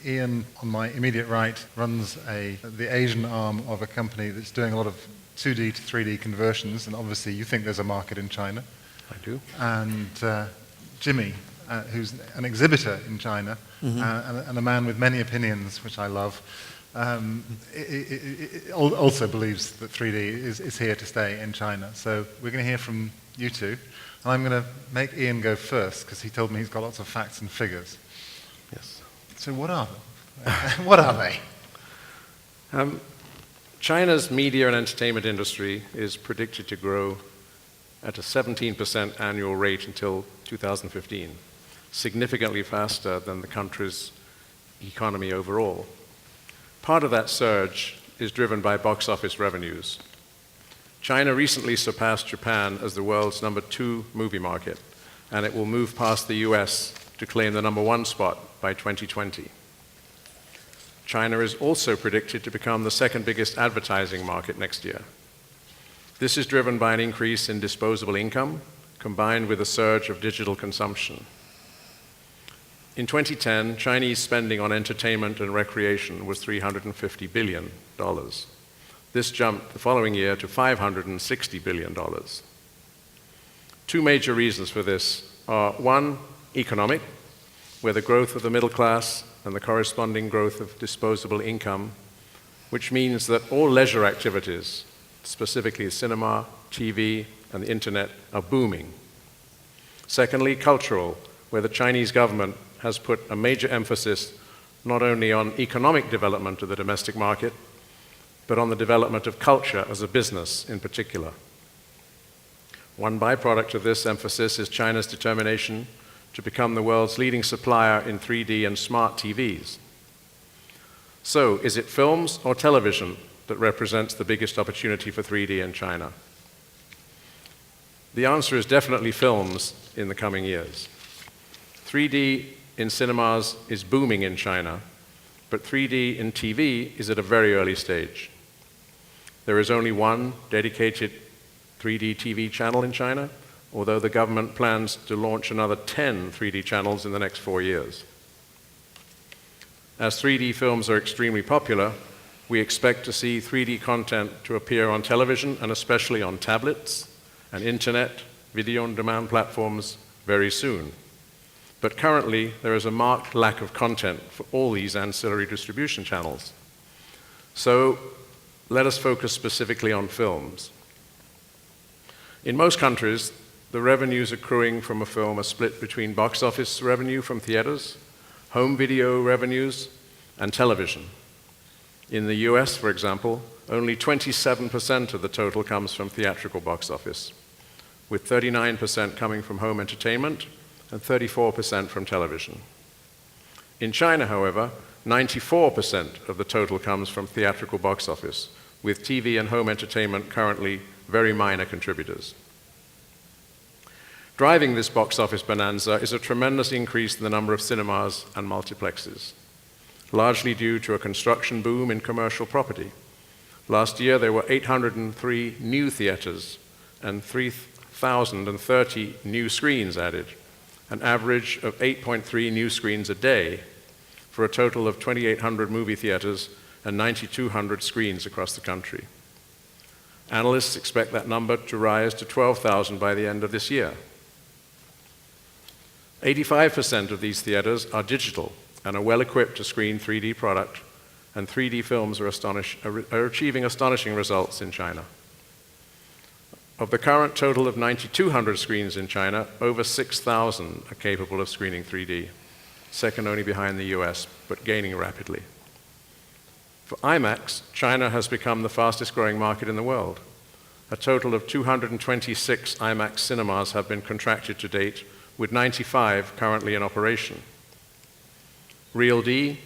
Ian, on my immediate right, runs the Asian arm of a company that's doing a lot of 2D to 3D conversions, and obviously you think there's a market in China. I do. And Jimmy, who's an exhibitor in China, and a man with many opinions, which I love, also believes that 3D is here to stay in China. So we're going to hear from you two. And I'm going to make Ian go first, because he told me he's got lots of facts and figures. Yes. So what are them? What are they? China's media and entertainment industry is predicted to grow at a 17% annual rate until 2015, significantly faster than the country's economy overall. Part of that surge is driven by box office revenues. China recently surpassed Japan as the world's #2 movie market, and it will move past the US to claim the #1 spot by 2020. China is also predicted to become the second biggest advertising market next year. This is driven by an increase in disposable income, combined with a surge of digital consumption. In 2010, Chinese spending on entertainment and recreation was $350 billion. This jumped the following year to $560 billion. Two major reasons for this are, one, economic, where the growth of the middle class and the corresponding growth of disposable income, which means that all leisure activities, specifically cinema, TV, and the internet, are booming. Secondly, cultural, where the Chinese government has put a major emphasis not only on economic development of the domestic market, but on the development of culture as a business in particular. One byproduct of this emphasis is China's determination to become the world's leading supplier in 3D and smart TVs. So, is it films or television that represents the biggest opportunity for 3D in China? The answer is definitely films in the coming years. 3D in cinemas is booming in China, but 3D in TV is at a very early stage. There is only one dedicated 3D TV channel in China, although the government plans to launch another 10 3D channels in the next 4 years. As 3D films are extremely popular, we expect to see 3D content to appear on television and especially on tablets and internet, video-on-demand platforms very soon. But currently, there is a marked lack of content for all these ancillary distribution channels. So, let us focus specifically on films. In most countries, the revenues accruing from a film are split between box office revenue from theaters, home video revenues, and television. In the US, for example, only 27% of the total comes from theatrical box office, with 39% coming from home entertainment and 34% from television. In China, however, 94% of the total comes from theatrical box office, with TV and home entertainment currently very minor contributors. Driving this box office bonanza is a tremendous increase in the number of cinemas and multiplexes, largely due to a construction boom in commercial property. Last year, there were 803 new theaters and 3,030 new screens added, an average of 8.3 new screens a day, for a total of 2,800 movie theaters and 9,200 screens across the country. Analysts expect that number to rise to 12,000 by the end of this year. 85% of these theaters are digital and are well equipped to screen 3D product, and 3D films are achieving astonishing results in China. Of the current total of 9,200 screens in China, over 6,000 are capable of screening 3D, second only behind the US, but gaining rapidly. For IMAX, China has become the fastest growing market in the world. A total of 226 IMAX cinemas have been contracted to date, with 95 currently in operation. Real D,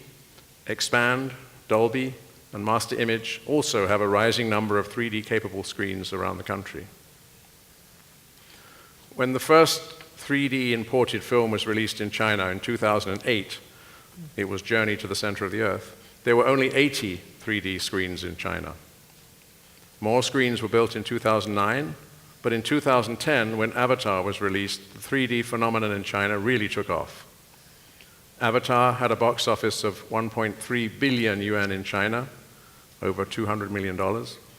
Expand, Dolby, and Master Image also have a rising number of 3D capable screens around the country. When the first 3D imported film was released in China in 2008, it was Journey to the Center of the Earth, there were only 80 3D screens in China. More screens were built in 2009, but in 2010, when Avatar was released, the 3D phenomenon in China really took off. Avatar had a box office of 1.3 billion yuan in China, over $200 million,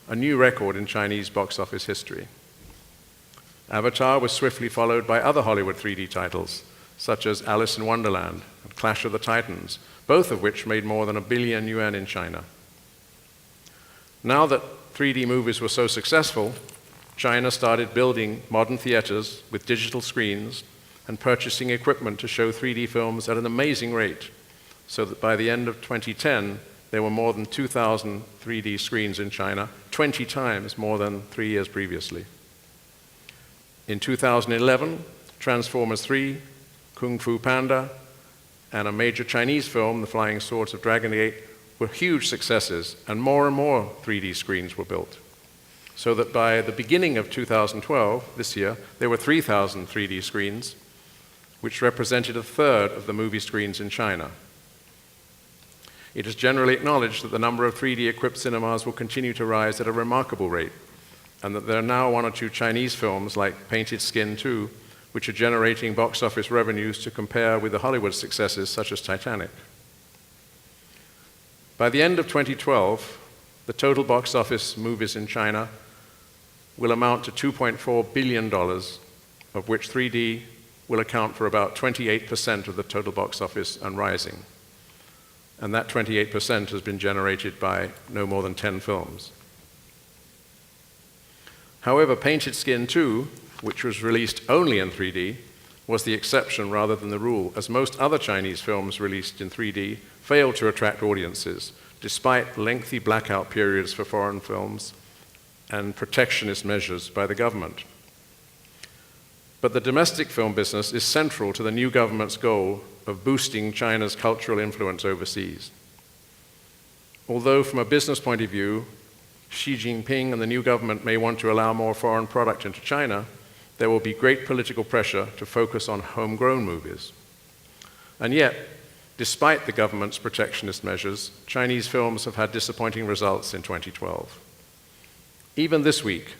a new record in Chinese box office history. Avatar was swiftly followed by other Hollywood 3D titles, such as Alice in Wonderland and Clash of the Titans, both of which made more than 1 billion yuan in China. Now that 3D movies were so successful, China started building modern theaters with digital screens and purchasing equipment to show 3D films at an amazing rate, so that by the end of 2010, there were more than 2,000 3D screens in China, 20 times more than 3 years previously. In 2011, Transformers 3, Kung Fu Panda, and a major Chinese film, The Flying Swords of Dragon Gate, were huge successes, and more 3D screens were built. So that by the beginning of 2012, this year, there were 3,000 3D screens, which represented a third of the movie screens in China. It is generally acknowledged that the number of 3D-equipped cinemas will continue to rise at a remarkable rate, and that there are now 1 or 2 Chinese films like Painted Skin 2, which are generating box office revenues to compare with the Hollywood successes such as Titanic. By the end of 2012, the total box office movies in China will amount to $2.4 billion, of which 3D will account for about 28% of the total box office and rising. And that 28% has been generated by no more than 10 films. However, Painted Skin 2, which was released only in 3D, was the exception rather than the rule, as most other Chinese films released in 3D failed to attract audiences, despite lengthy blackout periods for foreign films and protectionist measures by the government. But the domestic film business is central to the new government's goal of boosting China's cultural influence overseas. Although from a business point of view, Xi Jinping and the new government may want to allow more foreign product into China, there will be great political pressure to focus on homegrown movies. And yet, despite the government's protectionist measures, Chinese films have had disappointing results in 2012. Even this week,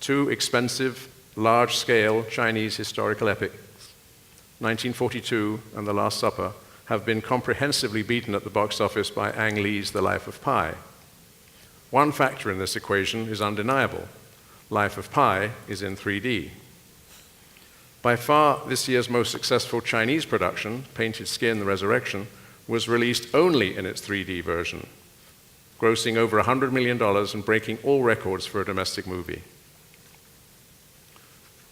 2 expensive, large-scale Chinese historical epics, 1942 and The Last Supper, have been comprehensively beaten at the box office by Ang Lee's The Life of Pi. One factor in this equation is undeniable. Life of Pi is in 3D. By far, this year's most successful Chinese production, Painted Skin: The Resurrection, was released only in its 3D version, grossing over $100 million and breaking all records for a domestic movie.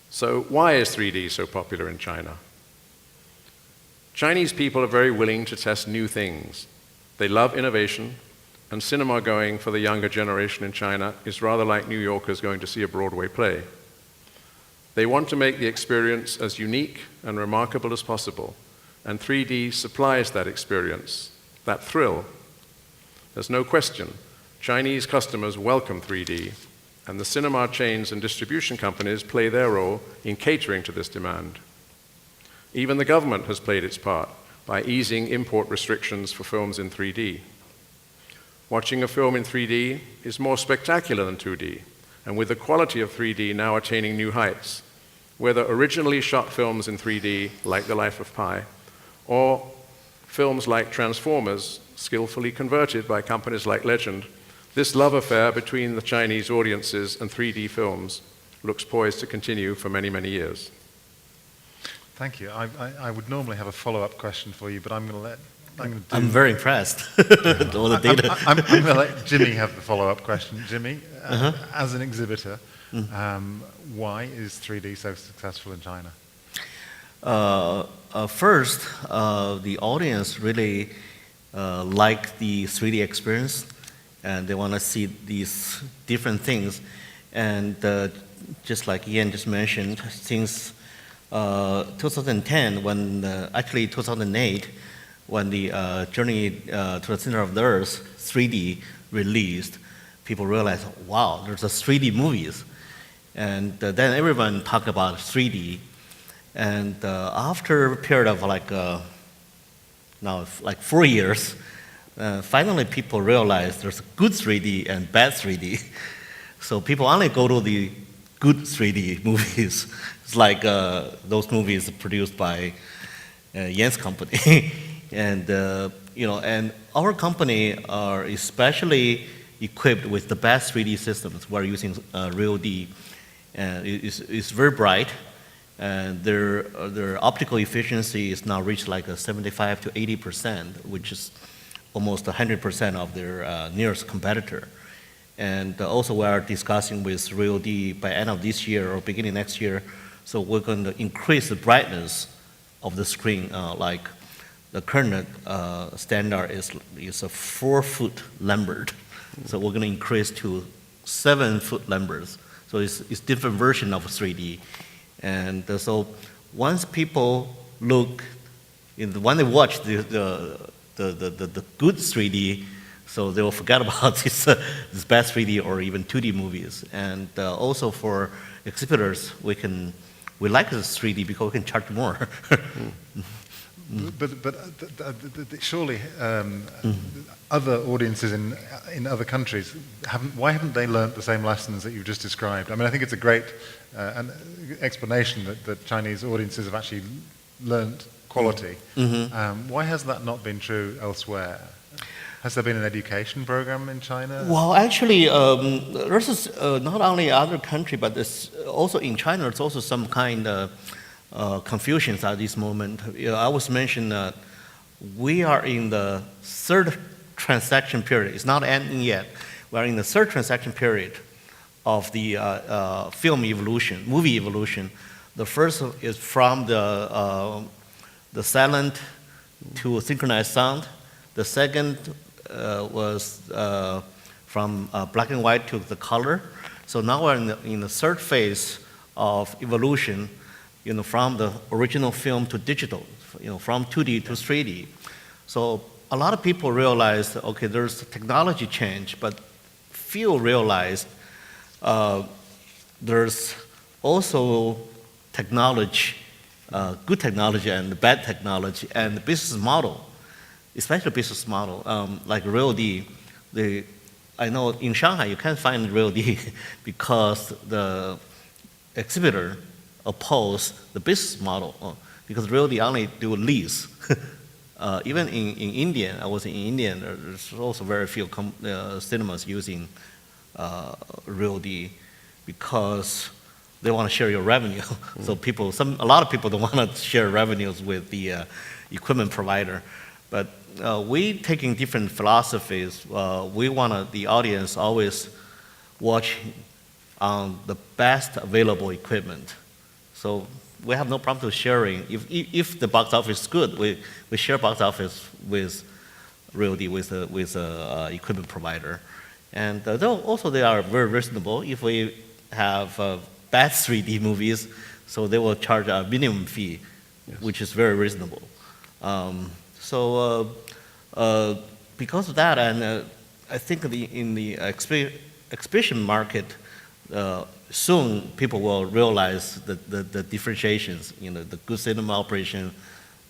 So why is 3D so popular in China? Chinese people are very willing to test new things. They love innovation, and cinema going for the younger generation in China is rather like New Yorkers going to see a Broadway play. They want to make the experience as unique and remarkable as possible, and 3D supplies that experience, that thrill. There's no question, Chinese customers welcome 3D, and the cinema chains and distribution companies play their role in catering to this demand. Even the government has played its part by easing import restrictions for films in 3D. Watching a film in 3D is more spectacular than 2D, and with the quality of 3D now attaining new heights, whether originally shot films in 3D, like The Life of Pi, or films like Transformers, skillfully converted by companies like Legend, this love affair between the Chinese audiences and 3D films looks poised to continue for many, many years. Thank you. I would normally have a follow-up question for you, but I'm going to let... I'm very impressed with all the data. I'm going to let Jimmy have the follow-up question. Jimmy, as an exhibitor, why is 3D so successful in China? First, the audience really like the 3D experience, and they want to see these different things. And just like Ian just mentioned, since 2010, actually 2008, when the Journey to the Center of the Earth 3D released, people realized, wow, there's a 3D movies. And then everyone talked about 3D. And after a period of now 4 years, finally people realized there's good 3D and bad 3D. So people only go to the good 3D movies. It's like those movies produced by Ian's company. And and our company are especially equipped with the best 3D systems. We're using Real D, and it's very bright, and their optical efficiency is now reached like a 75 to 80%, which is almost 100% of their nearest competitor. And also we are discussing with Real D by end of this year or beginning next year, so we're going to increase the brightness of the screen. Like the current standard is a 4-foot Lambert, so we're going to increase to 7-foot Lamberts. So it's different version of 3D. And so once people look, when they watch the good 3D, so they will forget about this bad 3D or even 2D movies. And also for exhibitors, we like this 3D because we can charge more. But surely other audiences in other countries, why haven't they learnt the same lessons that you've just described? I mean, I think it's a great explanation that Chinese audiences have actually learnt quality. Why has that not been true elsewhere? Has there been an education program in China? Well, actually, there's not only other country, but also in China, there's also some kind of confusions at this moment. I was mentioning that we are in the third transaction period. It's not ending yet. We are in the third transaction period of the film evolution, movie evolution. The first is from the silent to synchronized sound. The second was from black and white to the color. So now we're in the third phase of evolution, from the original film to digital, from 2D to 3D. So a lot of people realized, okay, there's a technology change, but few realized there's also technology, good technology and bad technology, and the business model, especially business model, like Real D. I know in Shanghai you can't find Real D because the exhibitor oppose the business model because Real D only do lease. Even in India, I was in India, there's also very few cinemas using Real D because they want to share your revenue. So a lot of people don't want to share revenues with the equipment provider. But we taking different philosophies. We want the audience always watch on the best available equipment. So we have no problem to sharing. If the box office is good, we share box office with Real D, with a equipment provider. And they are very reasonable. If we have bad 3D movies, so they will charge a minimum fee, yes, which is very reasonable. Because of that, and I think in the exhibition market, soon people will realize the differentiations, the good cinema operation,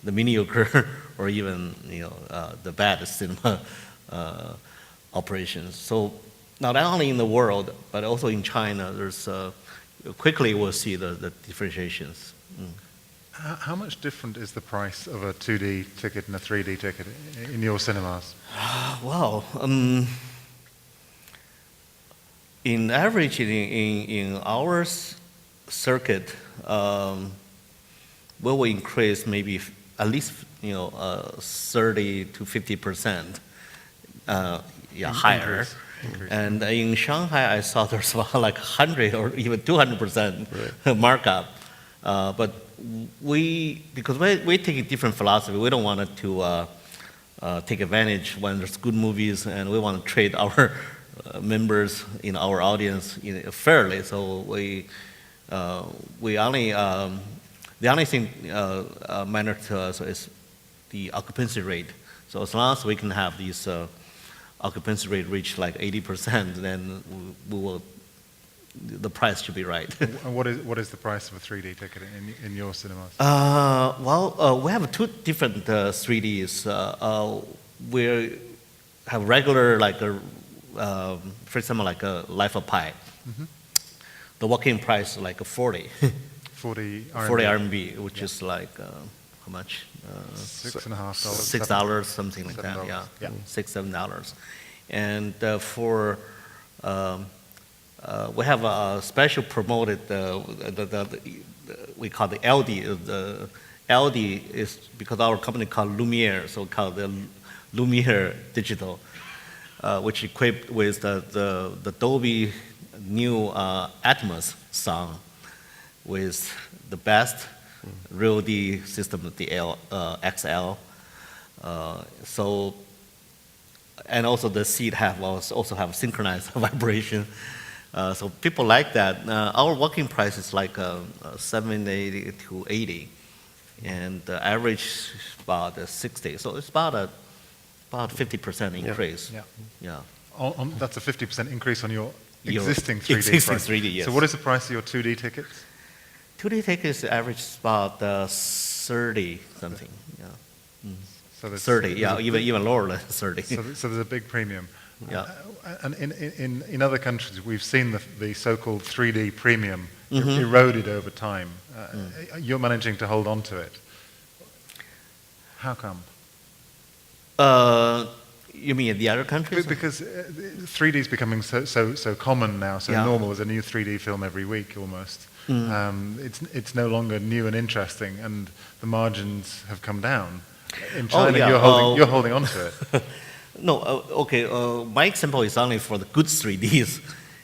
the mediocre, or even the bad cinema operations. So not only in the world, but also in China, there's quickly we'll see the differentiations. How much different is the price of a 2D ticket and a 3D ticket in your cinemas? Well, in average, in our circuit, we will increase maybe at least 30 to 50%, higher. Increase. And in Shanghai, I saw there's about like 100 or even 200% markup. But because we take a different philosophy, we don't want it to take advantage when there's good movies, and we want to treat our members in our audience fairly. So we only the only thing matter to us is the occupancy rate. So as long as we can have these occupancy rate reach like 80%, then the price should be right. And what is the price of a 3D ticket in your cinemas? We have two different 3Ds. We have regular, for example, like a Life of Pi. Mm-hmm. The walk-in price is like 40. 40 RMB. 40 RMB, which is like how much? $6.50. $6, something like that. $7. Yeah, Yeah. $6, $7. And we have a special promoted we call the LD. The LD is because our company called Lumiere, so called the Lumiere Digital, which equipped with the Dolby new Atmos sound with the best Real D system, the XL. And also the seat also have synchronized vibration. So people like that. Our working price is like $780 to $80, and the average is about 60. So it's about 50% increase. Yeah. Yeah. That's a 50% increase on your Your existing 3D existing price. 3D, yes. So what is the price of your 2D tickets? 2D tickets average is about 30 something. Yeah. So there's 30. Yeah. there's a Even lower than 30. So there's a big premium. Yeah. And in other countries, we've seen the so-called 3D premium eroded over time. You're managing to hold on to it. How come? You mean in the other countries? Because 3D is becoming so common now, so Yeah. normal. There's a new 3D film every week almost. It's no longer new and interesting, and the margins have come down. In China, yeah. you're holding on to it. No, okay. My example is only for the good 3Ds,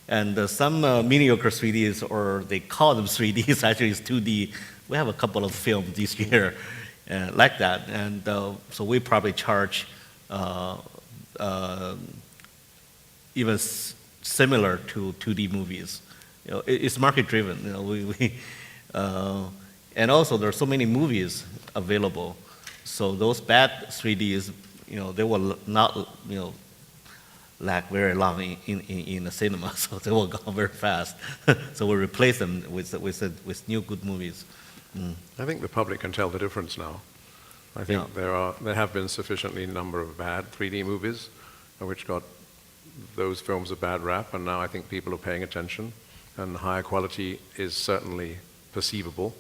and some mediocre 3Ds, or they call them 3Ds, actually it's 2D. We have a couple of films this year like that, and so we probably charge even similar to 2D movies. You know, it's market driven. You know, and also there are so many movies available. So those bad 3Ds, you know, they will not, you know, last very long in the cinema, so they will go very fast. So we replace them with new good movies. I think the public can tell the difference now. I think there have been sufficiently number of bad 3D movies, which got those films a bad rap, and now I think people are paying attention, and higher quality is certainly perceivable,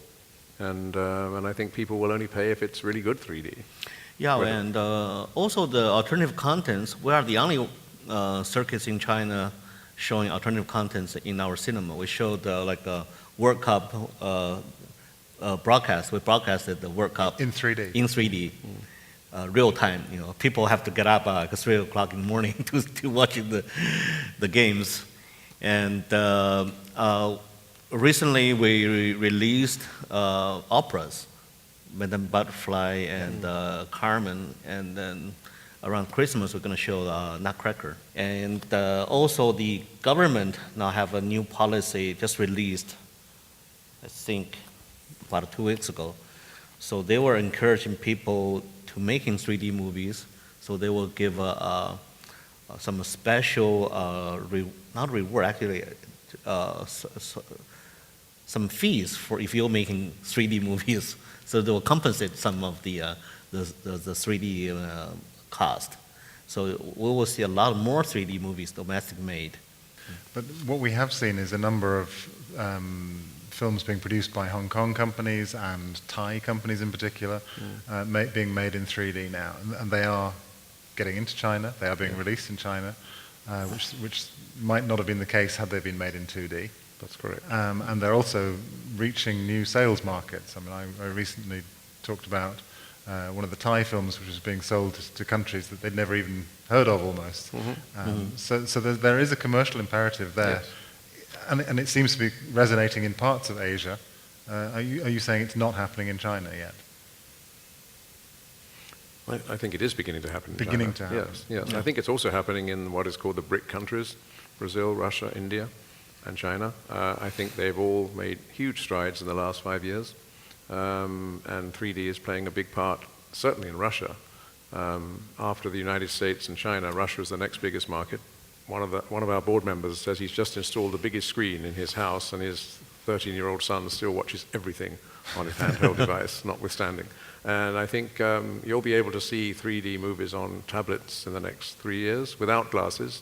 and I think people will only pay if it's really good 3D. Yeah, and also the alternative contents. We are the only circuits in China showing alternative contents in our cinema. We showed like a World Cup broadcast. We broadcasted the World Cup In 3D. In 3D, real time. You know, people have to get up at 3 o'clock in the morning to watch the games. And recently we released operas. Madame Butterfly and Carmen, and then around Christmas we're going to show Nutcracker. And also the government now have a new policy just released, I think about 2 weeks ago. So they were encouraging people to making 3D movies. So they will give some special, not reward, actually, some fees for if you're making 3D movies. So they will compensate some of the 3D cost. So we will see a lot more 3D movies domestic made. But what we have seen is a number of films being produced by Hong Kong companies and Thai companies in particular, being made in 3D now, and they are getting into China. They are being released in China, which might not have been the case had they been made in 2D. That's correct. And they're also reaching new sales markets. I mean, I recently talked about one of the Thai films which was being sold to countries that they'd never even heard of almost. So there is a commercial imperative there. Yes. And it seems to be resonating in parts of Asia. Are you saying it's not happening in China yet? I think it is beginning to happen in Beginning China. to happen. Yes. I think it's also happening in what is called the BRIC countries, Brazil, Russia, India, and China. I think they've all made huge strides in the last 5 years, and 3D is playing a big part, certainly in Russia. After the United States and China, Russia is the next biggest market. One of our board members says he's just installed the biggest screen in his house, and his 13-year-old son still watches everything on his handheld device, notwithstanding. And I think you'll be able to see 3D movies on tablets in the next 3 years without glasses.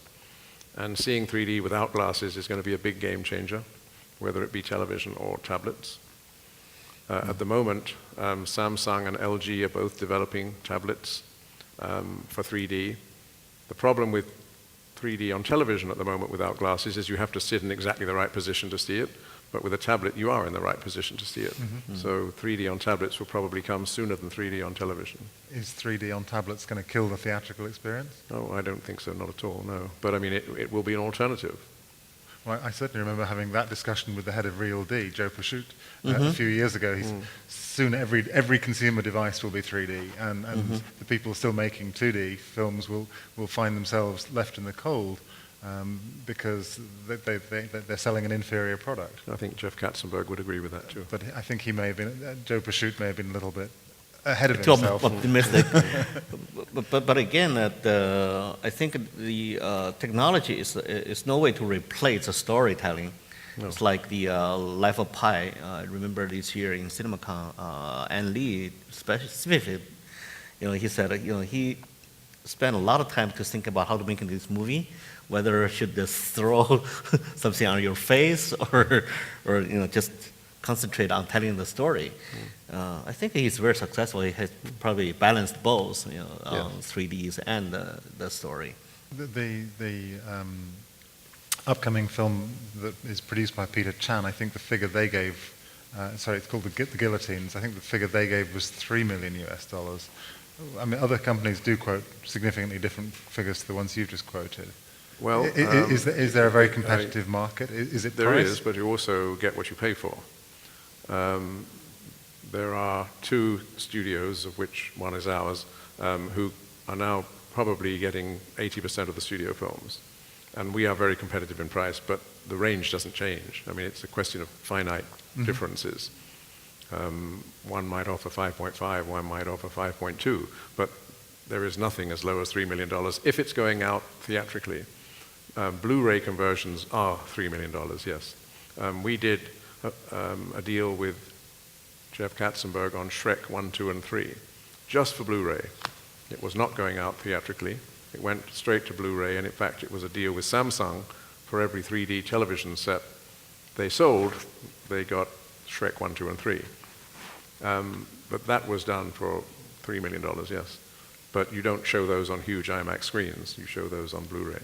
And seeing 3D without glasses is going to be a big game changer, whether it be television or tablets. At the moment, Samsung and LG are both developing tablets for 3D. The problem with 3D on television at the moment without glasses is you have to sit in exactly the right position to see it. But with a tablet, you are in the right position to see it. So 3D on tablets will probably come sooner than 3D on television. Is 3D on tablets going to kill the theatrical experience? Oh, I don't think so, not at all, no. But I mean, it will be an alternative. Well, I certainly remember having that discussion with the head of Real D, Joe Pashut, a few years ago. Soon every consumer device will be 3D, and the people still making 2D films will find themselves left in the cold because they're selling an inferior product. I think Jeff Katzenberg would agree with that too. But I think he may have been, Joe Pashut may have been a little bit ahead of Too himself. optimistic. but again, I think the technology is no way to replace the storytelling. No. It's like the Life of Pi. I remember this year in CinemaCon, Ann Lee specifically, he said, he spent a lot of time to think about how to make this movie, whether should just throw something on your face or just concentrate on telling the story. I think he's very successful. He has probably balanced both, on 3Ds and the story. The upcoming film that is produced by Peter Chan, I think the figure they gave, it's called the Guillotines. I think the figure they gave was $3 million US. I mean, other companies do quote significantly different figures to the ones you've just quoted. Well, is there a very competitive market? Is it there price? is, but you also get what you pay for. There are 2 studios, of which one is ours, who are now probably getting 80% of the studio films. And we are very competitive in price, but the range doesn't change. I mean, it's a question of finite differences. One might offer 5.5, one might offer 5.2, but there is nothing as low as $3 million if it's going out theatrically. Blu-ray conversions are $3 million, yes. We did a deal with Jeff Katzenberg on Shrek 1, 2, and 3, just for Blu-ray. It was not going out theatrically. It went straight to Blu-ray, and in fact, it was a deal with Samsung. For every 3D television set they sold, they got Shrek 1, 2, and 3. But that was done for $3 million, yes. But you don't show those on huge IMAX screens. You show those on Blu-ray.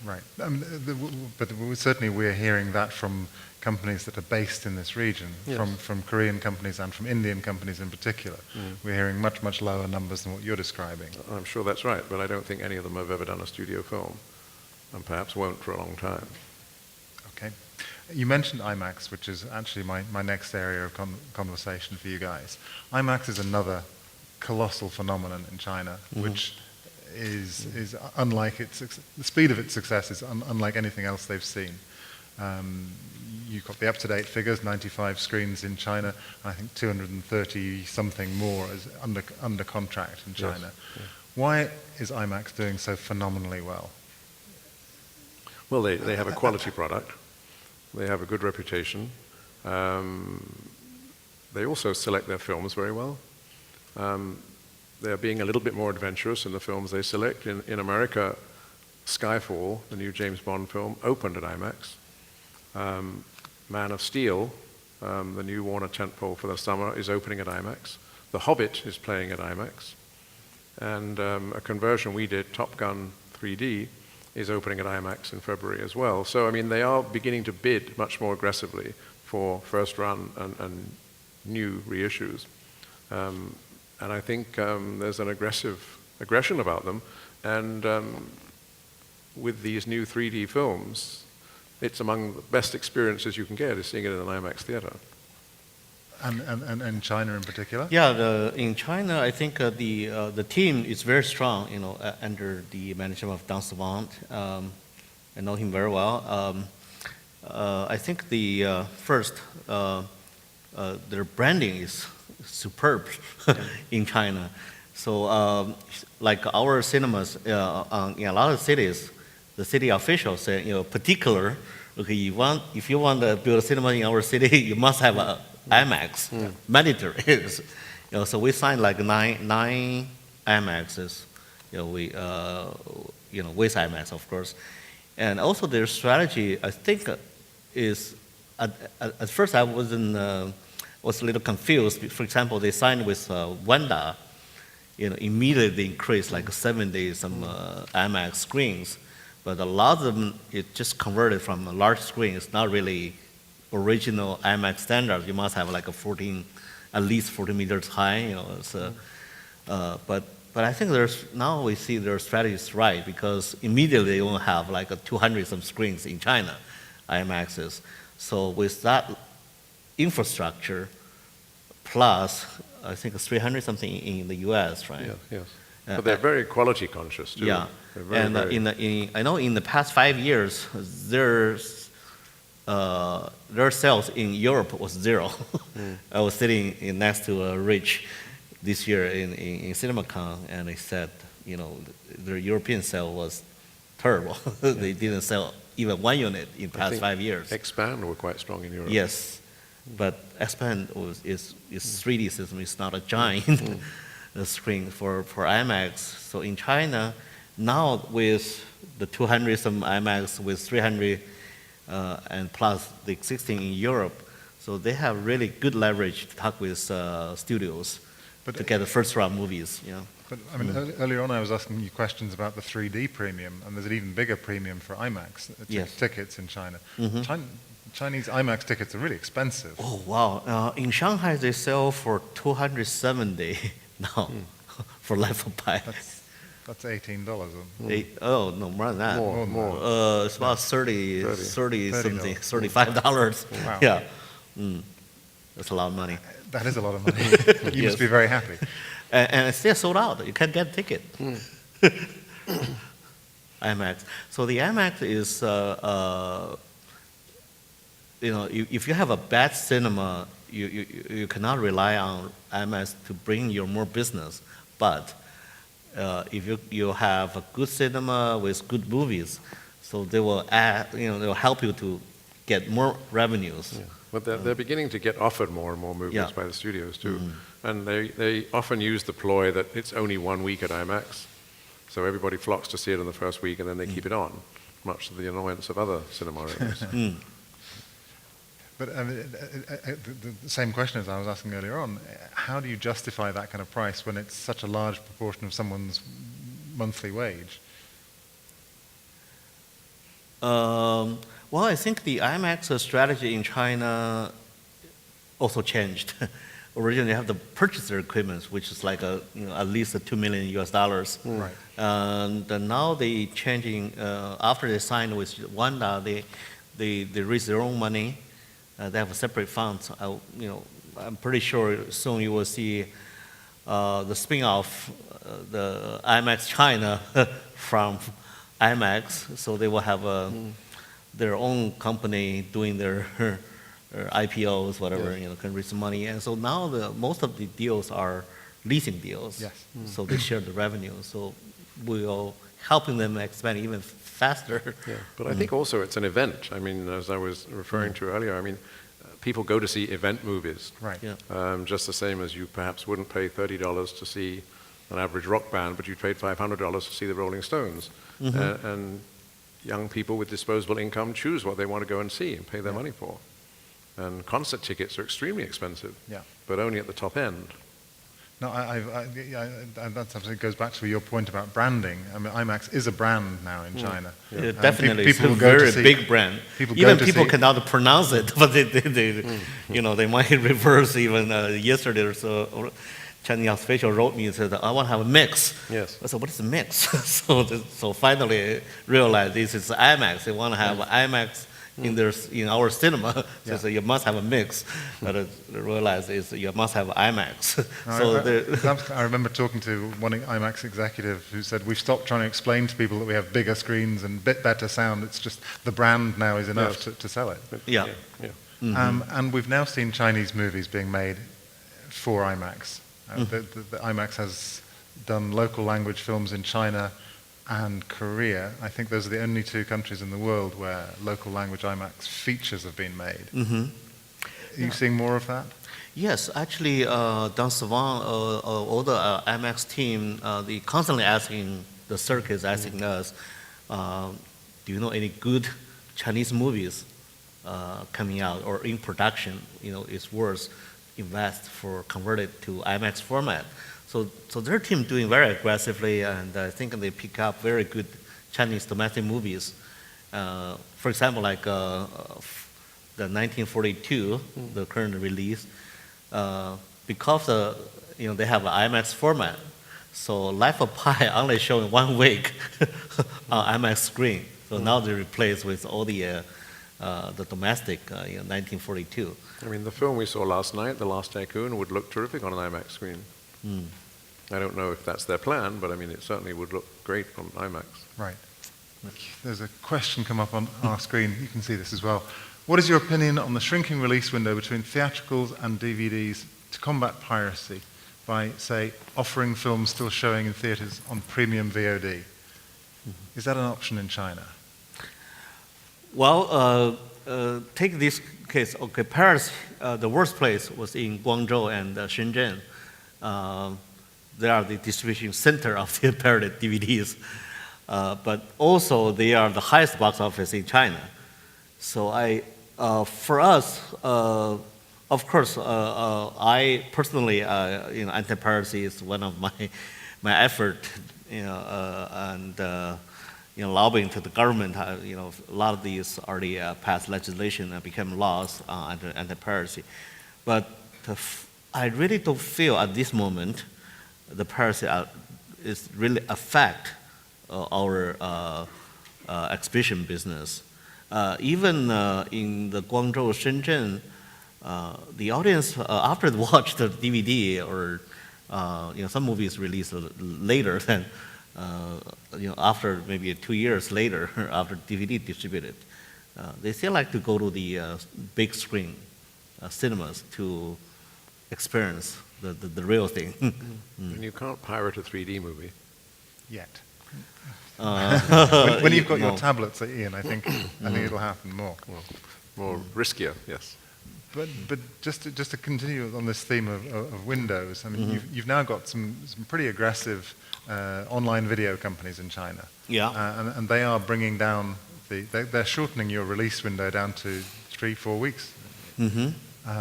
Right. But certainly we're hearing that from companies that are based in this region, yes. from Korean companies and from Indian companies in particular. We're hearing much, much lower numbers than what you're describing. I'm sure that's right, but I don't think any of them have ever done a studio film, and perhaps won't for a long time. Okay. You mentioned IMAX, which is actually my next area of conversation for you guys. IMAX is another colossal phenomenon in China, which is unlike the speed of its success is unlike anything else they've seen. You've got the up-to-date figures, 95 screens in China, and I think 230 something more is under contract in China. Yes. Yeah. Why is IMAX doing so phenomenally well? Well, they have a quality product. They have a good reputation. They also select their films very well. They're being a little bit more adventurous in the films they select. In America, Skyfall, the new James Bond film, opened at IMAX. Man of Steel, the new Warner tentpole for the summer, is opening at IMAX. The Hobbit is playing at IMAX. And a conversion we did, Top Gun 3D, is opening at IMAX in February as well. So, I mean, they are beginning to bid much more aggressively for first run and new reissues. And I think there's an aggression about them. And with these new 3D films, it's among the best experiences you can get is seeing it in an IMAX theater. And China in particular? Yeah, in China, I think the team is very strong, under the management of Dang Savant. I know him very well. I think the first, their branding is superb in China. So, like our cinemas in a lot of cities, the city officials say, particular, okay, if you want to build a cinema in our city, you must have a IMAX, mandatory. So we signed like nine IMAXs, with IMAX, of course. And also their strategy, I think, is at first I wasn't was a little confused. For example, they signed with Wanda, immediately they increased like 70 some IMAX screens, but a lot of them it just converted from a large screen. It's not really original IMAX standard. You must have like at least 40 meters high. But I think now we see their strategy is right, because immediately they will have like 200 some screens in China, IMAXs. So with that infrastructure, plus I think 300 something in the U.S., right? Yeah, yes. But they're very quality conscious too. Yeah, Very, and I know in the past 5 years, their sales in Europe was zero. I was sitting next to Rich this year in CinemaCon, and they said, their European sale was terrible. They didn't sell even one unit in the past 5 years. Expand were quite strong in Europe. Yes, but Expand is 3D system. It's not a giant screen for IMAX. So in China, now with the 200 some IMAX with 300 and plus the existing in Europe, so they have really good leverage to talk with studios to get the first round movies. But I mean, earlier on I was asking you questions about the 3D premium, and there's an even bigger premium for IMAX tickets in China. Chinese IMAX tickets are really expensive. Oh, wow. In Shanghai, they sell for 270 now for level pie. That's $18. Oh, no, more than that. More. It's about 30 something, $35. Wow. Yeah. That's a lot of money. That is a lot of money. You must be very happy. And it's still sold out. You can't get a ticket. IMAX. So the IMAX is, if you have a bad cinema, you cannot rely on IMAX to bring you more business. But if you have a good cinema with good movies, so they will they'll help you to get more revenues. Yeah. But they're beginning to get offered more and more movies by the studios too. And they often use the ploy that it's only 1 week at IMAX. So everybody flocks to see it in the first week, and then they keep it on, much to the annoyance of other cinema owners. But the same question as I was asking earlier on, how do you justify that kind of price when it's such a large proportion of someone's monthly wage? Well, I think the IMAX strategy in China also changed. Originally, you have to purchase their equipment, which is like at least $2 million US. Right. And now they changing. After they signed with Wanda, they raise their own money. They have a separate fund. I'm pretty sure soon you will see the spin-off, the IMAX China from IMAX. So they will have their own company doing their IPOs, whatever, can raise some money. And so now most of the deals are leasing deals. Yes. So they share the revenue. So we're helping them expand even faster. Yeah, but I think also it's an event. I mean, as I was referring to earlier, I mean, people go to see event movies. Right. Yeah. Just the same as you perhaps wouldn't pay $30 to see an average rock band, but you paid $500 to see the Rolling Stones. And young people with disposable income choose what they want to go and see and pay their money for. And concert tickets are extremely expensive, but only at the top end. No, that's something that goes back to your point about branding. I mean, IMAX is a brand now in China. Yeah, definitely, people it's a go to very see, big brand. Even people cannot pronounce it, but they might reverse. Even yesterday or so, Chinese official wrote me and said, "I want to have a mix." Yes. I said, "What is a mix?" so finally realized this is IMAX. They want to have IMAX in our cinema, so you must have a mix. But I realized you must have IMAX. I remember talking to one IMAX executive who said, "We've stopped trying to explain to people that we have bigger screens and better sound. It's just the brand now is enough to sell it." Yeah. And we've now seen Chinese movies being made for IMAX. The IMAX has done local language films in China and Korea. I think those are the only two countries in the world where local language IMAX features have been made. Are you seeing more of that? Yes, actually, Dan Swan, all the IMAX team, they constantly asking the circuits, asking us, do you know any good Chinese movies coming out or in production? It's worth invest for convert it to IMAX format. So their team doing very aggressively, and I think they pick up very good Chinese domestic movies. For example, like the 1942, the current release, because they have an IMAX format. So Life of Pi only showing 1 week on IMAX screen. So now they replace with all the domestic 1942. I mean, the film we saw last night, The Last Tycoon, would look terrific on an IMAX screen. I don't know if that's their plan, but I mean, it certainly would look great on IMAX. Right. There's a question come up on our screen. You can see this as well. What is your opinion on the shrinking release window between theatricals and DVDs to combat piracy by, say, offering films still showing in theaters on premium VOD? Is that an option in China? Well, take this case. Okay, Paris, the worst place was in Guangzhou and Shenzhen. They are the distribution center of the pirated DVDs. But also, they are the highest box office in China. So for us, of course, I personally, anti-piracy is one of my effort, and lobbying to the government. A lot of these already passed legislation and became laws under anti-piracy. But I really don't feel at this moment the piracy is really affect our exhibition business. Even in the Guangzhou, Shenzhen, the audience after they watch the DVD or some movies released later than after maybe 2 years later after DVD distributed, they still like to go to the big screen cinemas to experience the real thing. And you can't pirate a 3D movie. Yet. When you've got your tablets, Ian, I think it'll happen more. Well, more riskier, yes. But just to continue on this theme of Windows, I mean, you've now got some pretty aggressive online video companies in China. Yeah. And they are bringing down they're shortening your release window down to 3-4 weeks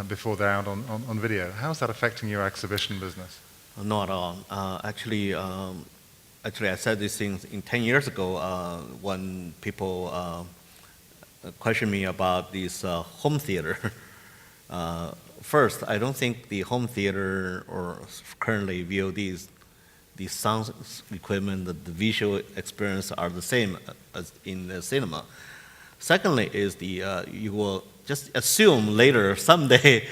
before they're out on video. How's that affecting your exhibition business? Not at all. Actually, I said these things 10 years ago when people questioned me about this home theater. First, I don't think the home theater or currently VODs, the sound equipment, the visual experience are the same as in the cinema. Secondly, is you will just assume later someday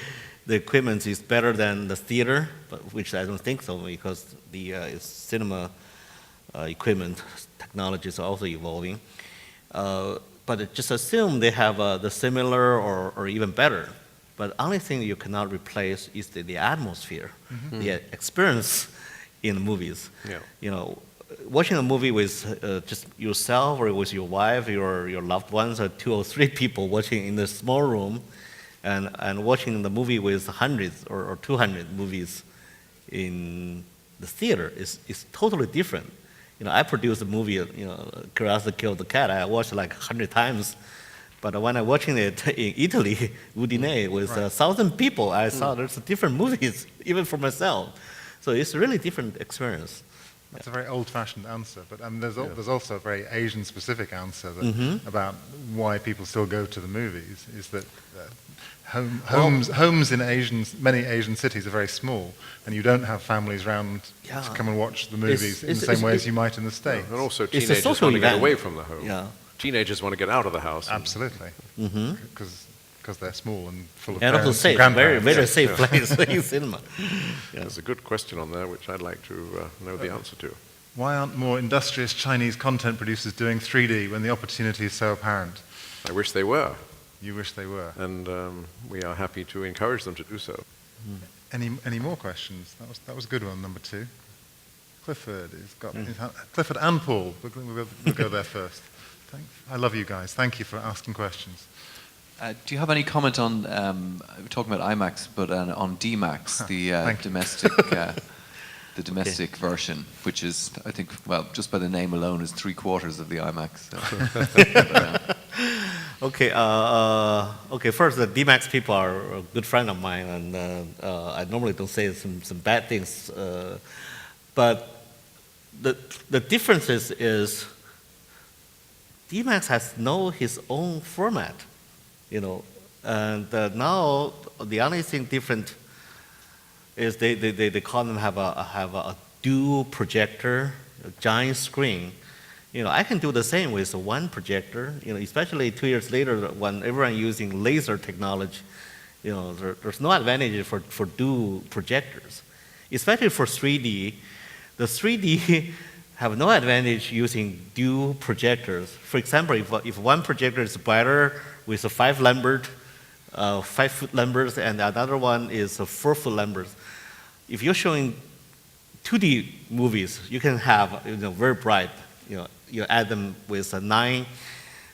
the equipment is better than the theater, but which I don't think so because the cinema equipment technology is also evolving. But just assume they have the similar or even better. But the only thing you cannot replace is the atmosphere, the experience in the movies. Yeah. Watching a movie with just yourself or with your wife, your loved ones, or 2 or 3 people watching in the small room, and watching the movie with hundreds or 200 movies in the theater is totally different. I produced a movie, Curiosity Killed the Cat. I watched like 100 times. But when I'm watching it in Italy, Udine, with 1,000 people, I saw there's different movies, even for myself. So it's a really different experience. That's a very old-fashioned answer, but there's also a very Asian-specific answer about why people still go to the movies, is that homes in many Asian cities are very small, and you don't have families around to come and watch the movies in the same way as you might in the States. And also teenagers want to get away from the home. Yeah. Teenagers want to get out of the house. Absolutely, because they're small and full of and parents also safe, and very grandparents. very safe place in cinema. There's a good question on there which I'd like to know the answer to. Why aren't more industrious Chinese content producers doing 3D when the opportunity is so apparent? I wish they were. You wish they were. And we are happy to encourage them to do so. Any more questions? That was a good one, number 2. Clifford has got Clifford and Paul. We'll go there first. I love you guys. Thank you for asking questions. Do you have any comment on we're talking about IMAX, but on DMAX, the domestic version, which is, I think, well, just by the name alone, is 3/4 of the IMAX. So. Okay, okay. First, the DMAX people are a good friend of mine, and I normally don't say some bad things, but the difference is DMAX has his own format, you know, and now the only thing different is they call them have a dual projector, a giant screen. You know, I can do the same with one projector. You know, especially 2 years later when everyone using laser technology. You know, there's no advantage for dual projectors, especially for 3D. The 3D have no advantage using dual projectors. For example, if one projector is brighter with a 5-foot numbers, and another one is a 4-foot numbers, if you're showing 2D movies, you can have very bright. You add them with a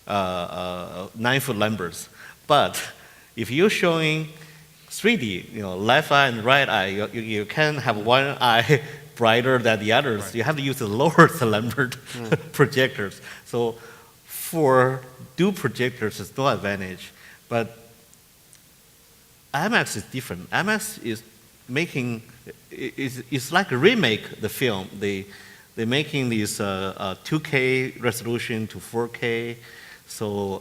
9-foot numbers. But if you're showing 3D, left eye and right eye, you can have one eye brighter than the others. Right. You have to use the lower numbered projectors. So for dual projectors, there's no advantage. But IMAX is different. IMAX is it's like a remake the film. They're making these 2K resolution to 4K, so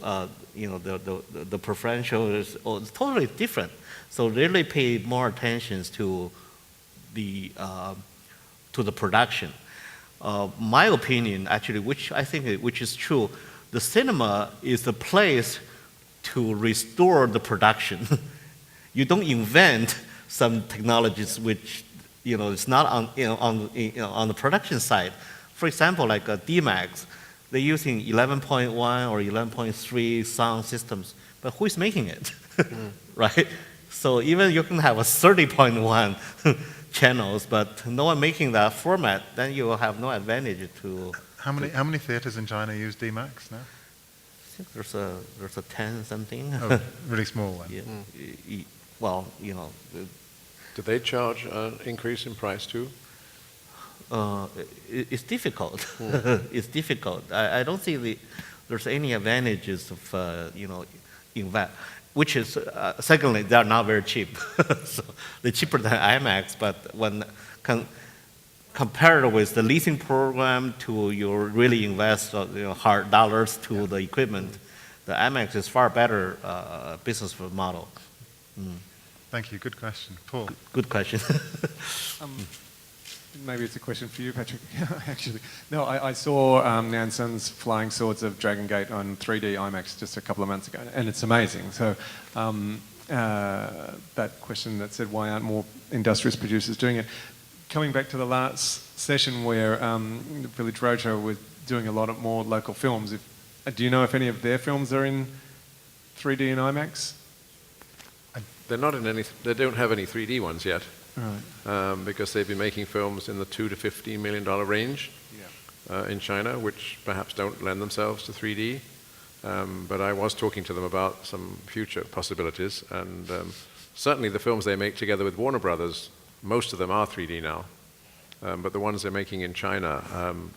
the preferential is totally different. So they really pay more attention to the production. My opinion, actually, which I think which is true, the cinema is the place to restore the production. You don't invent some technologies which it's not on the production side. For example, like DMAX, they're using 11.1 or 11.3 sound systems, but who is making it, right? So even you can have a 30.1 channels, but no one making that format, then you will have no advantage to. How many theaters in China use DMAX now? I think there's a 10 something. Oh, really small one. Yeah. Well, Do they charge an increase in price too? It's difficult. It's difficult. I don't see there's any advantages of in that. Which is secondly, they are not very cheap. So they're cheaper than IMAX, but when compared with the leasing program to you really invest hard dollars to the equipment, the IMAX is far better business model. Thank you. Good question. Paul. Good question. Maybe it's a question for you, Patrick. Actually, no. I saw Nansen's Flying Swords of Dragon Gate on 3D IMAX just a couple of months ago, and it's amazing. So that question that said why aren't more industrious producers doing it? Coming back to the last session where Village Roadshow was doing a lot of more local films. Do you know if any of their films are in 3D and IMAX? They're not in any. They don't have any 3D ones yet, right? Because they've been making films in the $2 to $15 million range in China, which perhaps don't lend themselves to 3D. But I was talking to them about some future possibilities, and certainly the films they make together with Warner Brothers, most of them are 3D now. But the ones they're making in China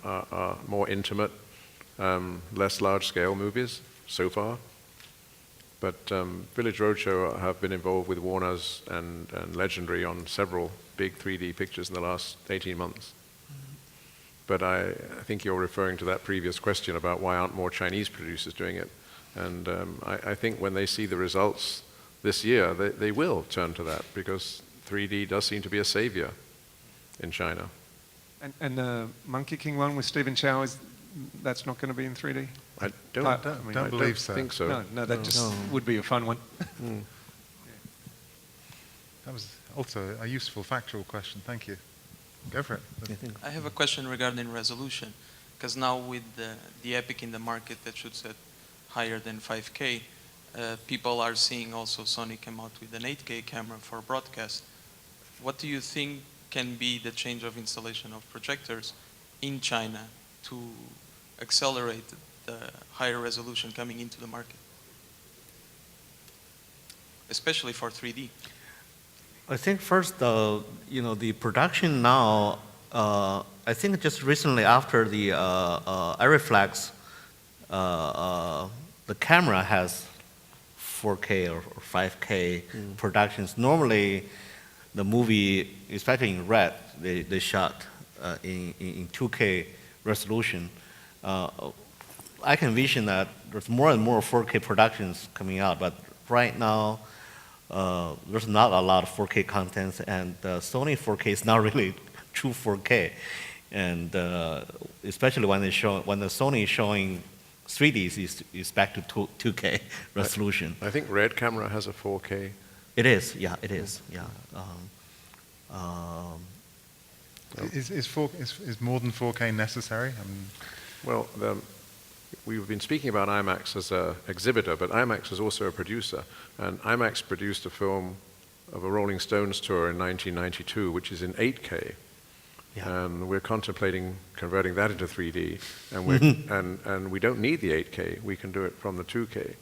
are more intimate, less large-scale movies so far. But Village Roadshow have been involved with Warner's and Legendary on several big 3D pictures in the last 18 months. But I think you're referring to that previous question about why aren't more Chinese producers doing it. And I think when they see the results this year, they will turn to that, because 3D does seem to be a savior in China. And the Monkey King one with Stephen Chow, that's not going to be in 3D? I don't believe so. Think so. No, that just would be a fun one. Yeah. That was also a useful factual question. Thank you. Go for it. I have a question regarding resolution, because now with the Epic in the market that shoots at higher than 5K, people are seeing also Sony come out with an 8K camera for broadcast. What do you think can be the change of installation of projectors in China to accelerate the higher resolution coming into the market, especially for 3D? I think first, the production now. I think just recently after the Ariflex the camera has 4K or 5K productions. Normally, the movie, especially in red, they shot in 2K resolution. I can envision that there's more and more 4K productions coming out, but right now, there's not a lot of 4K content, and Sony 4K is not really true 4K. And especially when the Sony is showing 3D, is back to 2K resolution. I think Red camera has a 4K. It is, yeah, it is, yeah. Is more than 4K necessary? I mean, Well, we've been speaking about IMAX as an exhibitor, but IMAX is also a producer. And IMAX produced a film of a Rolling Stones tour in 1992, which is in 8K. Yeah. And we're contemplating converting that into 3D. And we don't need the 8K. We can do it from the 2K.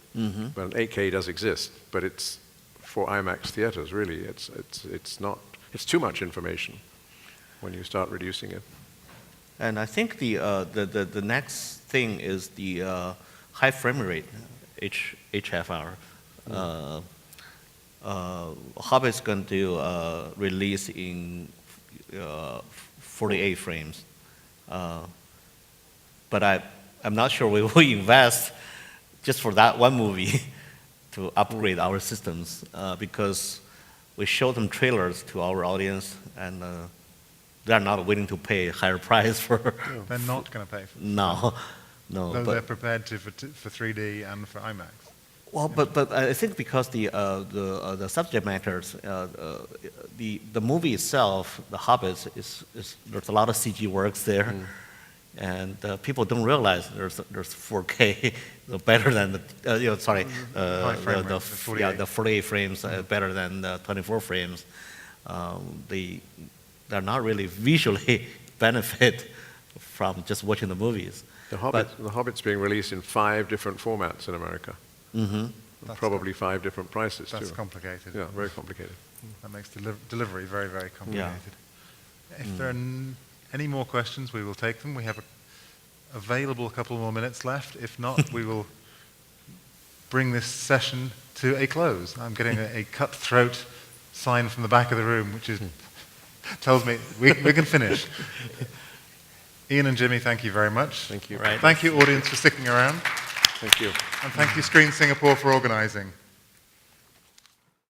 But an 8K does exist, but it's for IMAX theaters, really. It's too much information when you start reducing it. And I think the next thing is the high frame rate, HFR. Hobbit's going to release in 48 frames. But I'm not sure we will invest just for that one movie to upgrade our systems because we showed them trailers to our audience and they're not willing to pay a higher price for. they're not going to pay for it. No. Though they're prepared to for 3D and for IMAX. Well, but I think because the subject matters, the movie itself, The Hobbit, there's a lot of CG works there, and people don't realize there's 4K better than the the 48 frames better than the 24 frames. They're not really visually benefit from just watching the movies. The Hobbit's being released in 5 different formats in America. Probably 5 different prices, too. That's complicated. Yeah, very complicated. That makes delivery very, very complicated. Yeah. If there are any more questions, we will take them. We have available a couple more minutes left. If not, we will bring this session to a close. I'm getting a cutthroat sign from the back of the room, which tells me we can finish. Ian and Jimmy, thank you very much. Thank you. Right. Thank you, audience, for sticking around. Thank you. And thank you, Screen Singapore, for organizing.